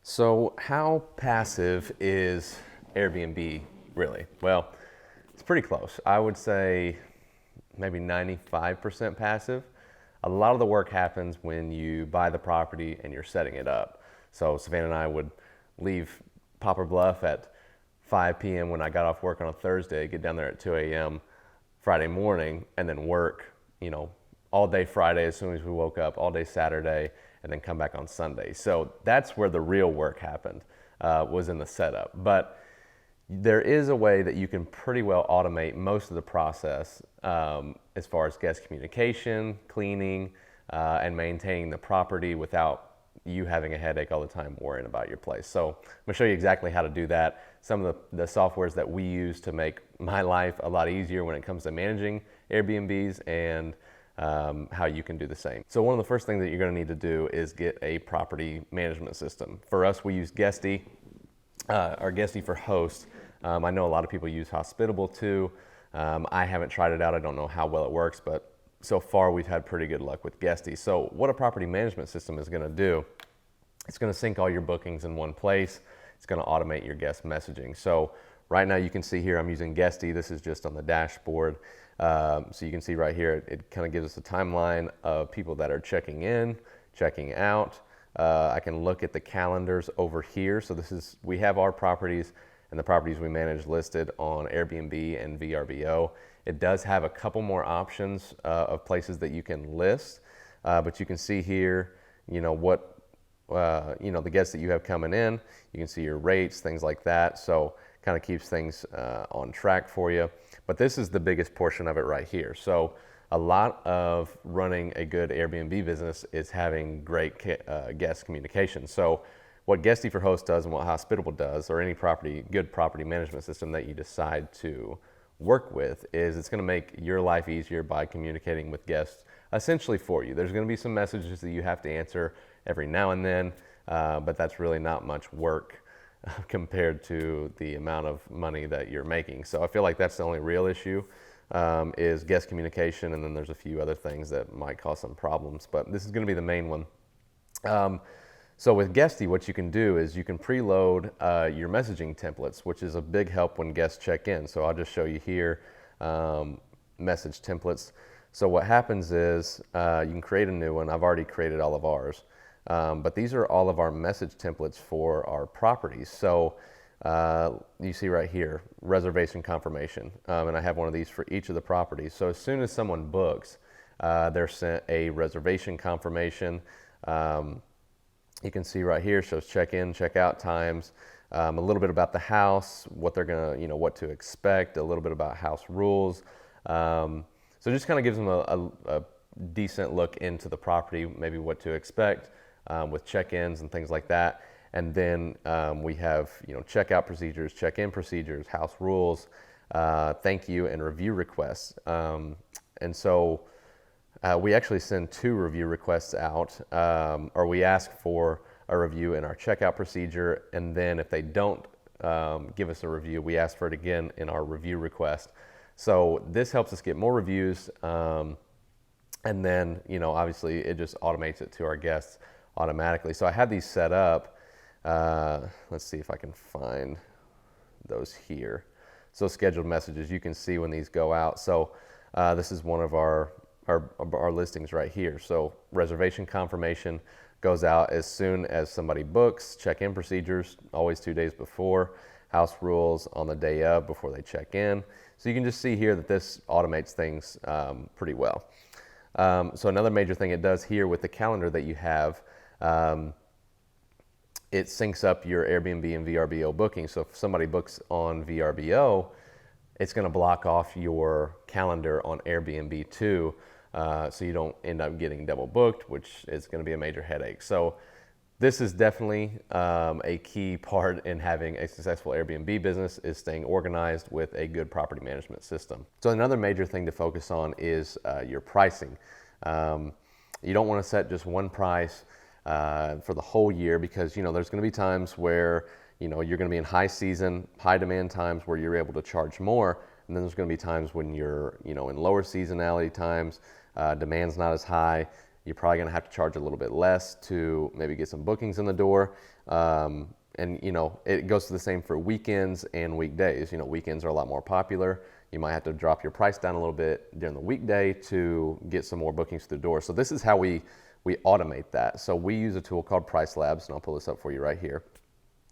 So how passive is Airbnb really? Well, it's pretty close. I would say maybe 95% passive. A lot of the work happens when you buy the property and you're setting it up. So Savannah and I would leave Poplar Bluff at 5 p.m. when I got off work on a Thursday, get down there at 2 a.m. Friday morning, and then work, all day Friday as soon as we woke up, all day Saturday, and then come back on Sunday. So that's where the real work happened, was in the setup. But there is a way that you can pretty well automate most of the process, as far as guest communication, cleaning, and maintaining the property without you having a headache all the time worrying about your place. So I'm gonna show you exactly how to do that. Some of the softwares that we use to make my life a lot easier when it comes to managing Airbnbs, and how you can do the same. So one of the first things that you're gonna need to do is get a property management system. For us, we use Guesty, or Guesty for hosts. I know a lot of people use Hospitable too. I haven't tried it out. I don't know how well it works, but so far we've had pretty good luck with Guesty. So what a property management system is gonna do, it's gonna sync all your bookings in one place. It's gonna automate your guest messaging. So right now you can see here I'm using Guesty. This is just on the dashboard. So you can see right here, it kind of gives us a timeline of people that are checking in, checking out. I can look at the calendars over here. So we have our properties and the properties we manage listed on Airbnb and VRBO. It does have a couple more options of places that you can list, but you can see here, the guests that you have coming in. You can see your rates, things like that. So kind of keeps things on track for you. But this is the biggest portion of it right here. So a lot of running a good Airbnb business is having great guest communication. So what Guesty for Host does and what Hospitable does, or any good property management system that you decide to work with, is it's going to make your life easier by communicating with guests essentially for you. There's going to be some messages that you have to answer every now and then, but that's really not much work compared to the amount of money that you're making. So I feel like that's the only real issue, is guest communication, and then there's a few other things that might cause some problems, but this is going to be the main one. So with Guesty, what you can do is you can preload your messaging templates, which is a big help when guests check in. So I'll just show you here, message templates. So what happens is you can create a new one. I've already created all of ours. But these are all of our message templates for our properties. So you see right here, reservation confirmation. And I have one of these for each of the properties. So as soon as someone books, they're sent a reservation confirmation. You can see right here, shows check-in, check-out times, a little bit about the house, what they're gonna, what to expect, a little bit about house rules. So just kind of gives them a decent look into the property, maybe what to expect with check-ins and things like that. And then we have, checkout procedures, check-in procedures, house rules, thank you, and review requests. And so we actually send 2 review requests out, or we ask for a review in our checkout procedure, and then if they don't give us a review, we ask for it again in our review request. So this helps us get more reviews, and then, obviously it just automates it to our guests automatically. So I have these set up. Let's see if I can find those here. So scheduled messages, you can see when these go out. So this is one of our listings right here. So reservation confirmation goes out as soon as somebody books. Check-in procedures, always 2 days before. House rules on the day of, before they check in. So you can just see here that this automates things pretty well. So another major thing it does here with the calendar that you have, it syncs up your Airbnb and VRBO booking. So if somebody books on VRBO, it's going to block off your calendar on Airbnb too, so you don't end up getting double booked, which is going to be a major headache. So this is definitely a key part in having a successful Airbnb business, is staying organized with a good property management system. So another major thing to focus on is your pricing. You don't want to set just one price for the whole year, because there's going to be times where you're going to be in high season, high demand times where you're able to charge more, and then there's going to be times when you're in lower seasonality times, demand's not as high. You're probably going to have to charge a little bit less to maybe get some bookings in the door. And it goes to the same for weekends and weekdays. Weekends are a lot more popular. You might have to drop your price down a little bit during the weekday to get some more bookings through the door. So this is how we automate that. So we use a tool called Pricelabs, and I'll pull this up for you right here.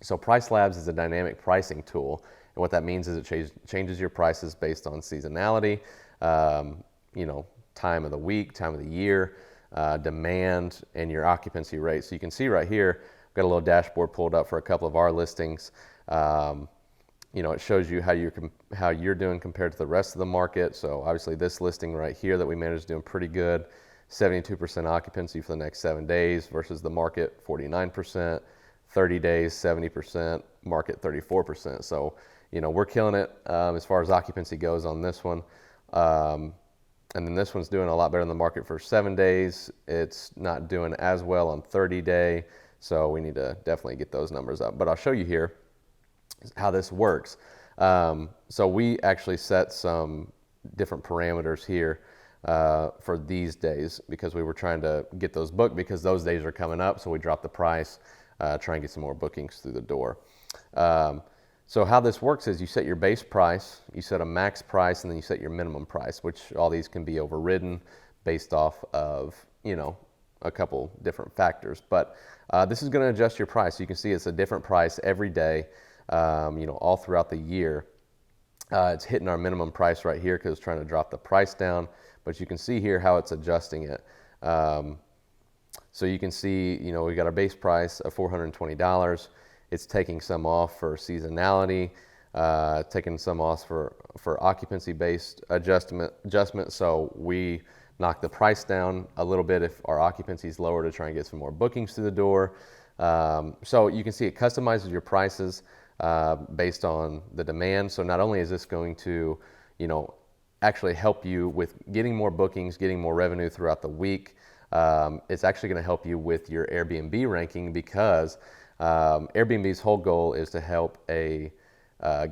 So Pricelabs is a dynamic pricing tool, and what that means is it changes your prices based on seasonality, time of the week, time of the year, demand, and your occupancy rate. So you can see right here, I've got a little dashboard pulled up for a couple of our listings. It shows you how you're doing compared to the rest of the market. So obviously this listing right here that we managed is doing pretty good. 72% occupancy for the next 7 days versus the market 49%. 30 days, 70%, market 34%. So, we're killing it as far as occupancy goes on this one. And then this one's doing a lot better than the market for 7 days. It's not doing as well on 30-day. So we need to definitely get those numbers up. But I'll show you here how this works. So we actually set some different parameters here for these days because we were trying to get those booked because those days are coming up. So we dropped the price. Try and get some more bookings through the door. So how this works is you set your base price, you set a max price, and then you set your minimum price, which all these can be overridden based off of, a couple different factors. But this is going to adjust your price. You can see it's a different price every day, all throughout the year. It's hitting our minimum price right here because it's trying to drop the price down. But you can see here how it's adjusting it. So you can see, we got our base price of $420. It's taking some off for seasonality, taking some off for occupancy-based adjustment. So we knock the price down a little bit if our occupancy is lower to try and get some more bookings through the door. So you can see it customizes your prices based on the demand. So not only is this going to, actually help you with getting more bookings, getting more revenue throughout the week, it's actually going to help you with your Airbnb ranking because Airbnb's whole goal is to help a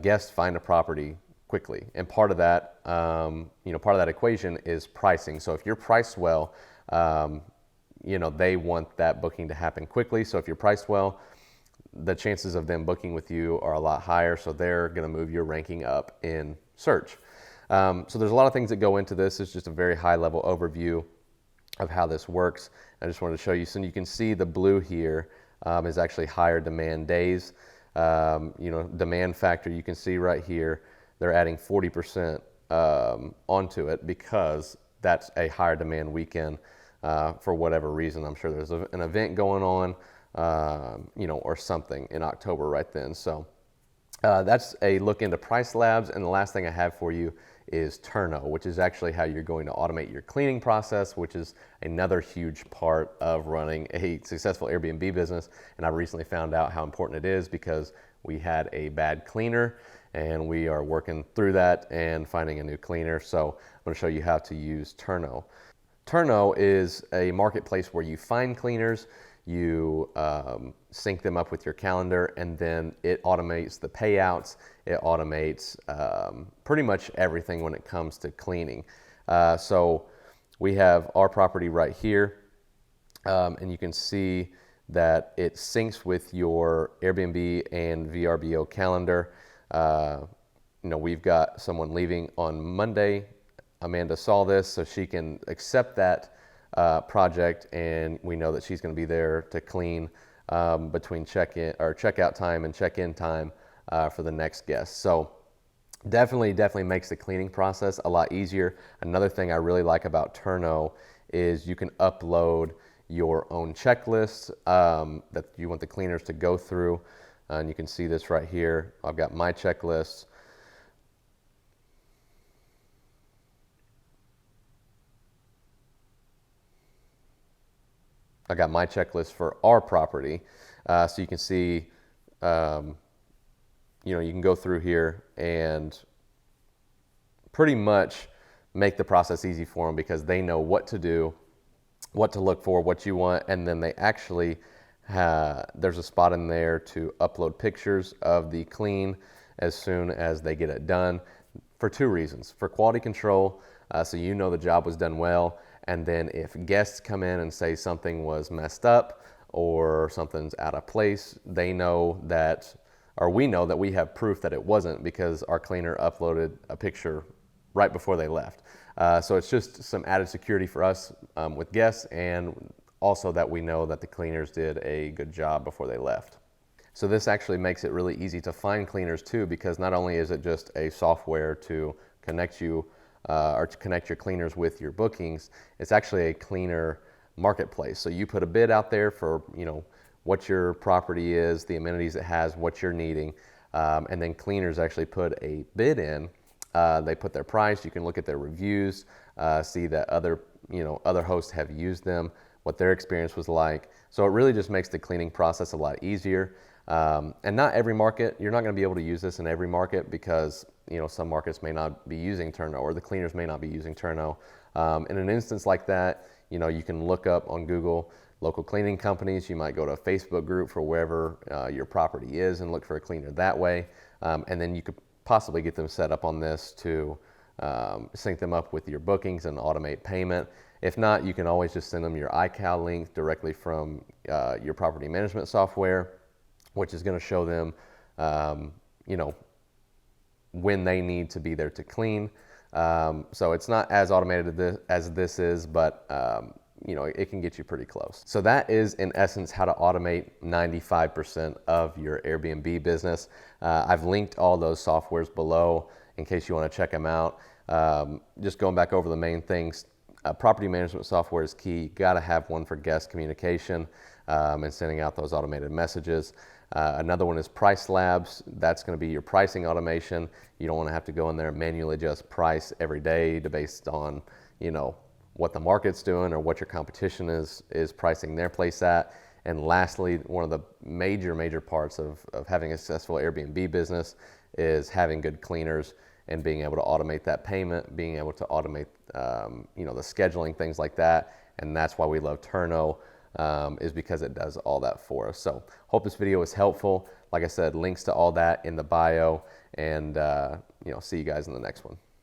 guest find a property quickly. And part of that, part of that equation is pricing. So if you're priced well, they want that booking to happen quickly. So if you're priced well, the chances of them booking with you are a lot higher. So they're going to move your ranking up in search. So there's a lot of things that go into this. It's just a very high level overview of how this works. I just wanted to show you. So you can see the blue here is actually higher demand days. Demand factor, you can see right here, they're adding 40% onto it because that's a higher demand weekend for whatever reason. I'm sure there's an event going on, or something in October right then. So that's a look into Pricelabs. And the last thing I have for you is Turno, which is actually how you're going to automate your cleaning process, which is another huge part of running a successful Airbnb business. And I recently found out how important it is because we had a bad cleaner and we are working through that and finding a new cleaner. So I'm going to show you how to use Turno. Turno is a marketplace where you find cleaners, you sync them up with your calendar, and then it automates the payouts. It automates pretty much everything when it comes to cleaning. So we have our property right here, and you can see that it syncs with your Airbnb and VRBO calendar. We've got someone leaving on Monday. Amanda saw this, so she can accept that project, and we know that she's going to be there to clean between checkout time and check-in time for the next guest. So definitely makes the cleaning process a lot easier. Another thing I really like about Turno is you can upload your own checklists that you want the cleaners to go through, and you can see this right here. I've got my checklist. I got my checklist for our property. So you can see, you can go through here and pretty much make the process easy for them because they know what to do, what to look for, what you want, and then they actually there's a spot in there to upload pictures of the clean as soon as they get it done for two reasons. For quality control, so the job was done well. And then if guests come in and say something was messed up or something's out of place, they know that, or we know that we have proof that it wasn't because our cleaner uploaded a picture right before they left. So it's just some added security for us with guests, and also that we know that the cleaners did a good job before they left. So this actually makes it really easy to find cleaners too, because not only is it just a software to connect you or to connect your cleaners with your bookings, it's actually a cleaner marketplace. So you put a bid out there for, you know, what your property is, the amenities it has, what you're needing, and then cleaners actually put a bid in. They put their price. You can look at their reviews, see that other hosts have used them, what their experience was like. So it really just makes the cleaning process a lot easier. And not every market, you're not going to be able to use this in every market because, you know, some markets may not be using Turno, or the cleaners may not be using Turno. In an instance like that, you know, you can look up on Google local cleaning companies. You might go to a Facebook group for wherever your property is and look for a cleaner that way. And then you could possibly get them set up on this to sync them up with your bookings and automate payment. If not, you can always just send them your iCal link directly from your property management software, which is going to show them, you know, when they need to be there to clean. So it's not as automated as this is, but you know, it can get you pretty close. So that is in essence how to automate 95% of your Airbnb business. I've linked all those softwares below in case you want to check them out. Just going back over the main things, property management software is key. You got to have one for guest communication and sending out those automated messages. Another one is Pricelabs. That's going to be your pricing automation. You don't want to have to go in there and manually adjust price every day based on, you know, what the market's doing or what your competition is pricing their place at. And lastly, one of the major parts of having a successful Airbnb business is having good cleaners and being able to automate that payment, being able to automate you know, the scheduling, things like that. And that's why we love Turno, is because it does all that for us. So hope this video was helpful. Like I said, links to all that in the bio, and you know, see you guys in the next one.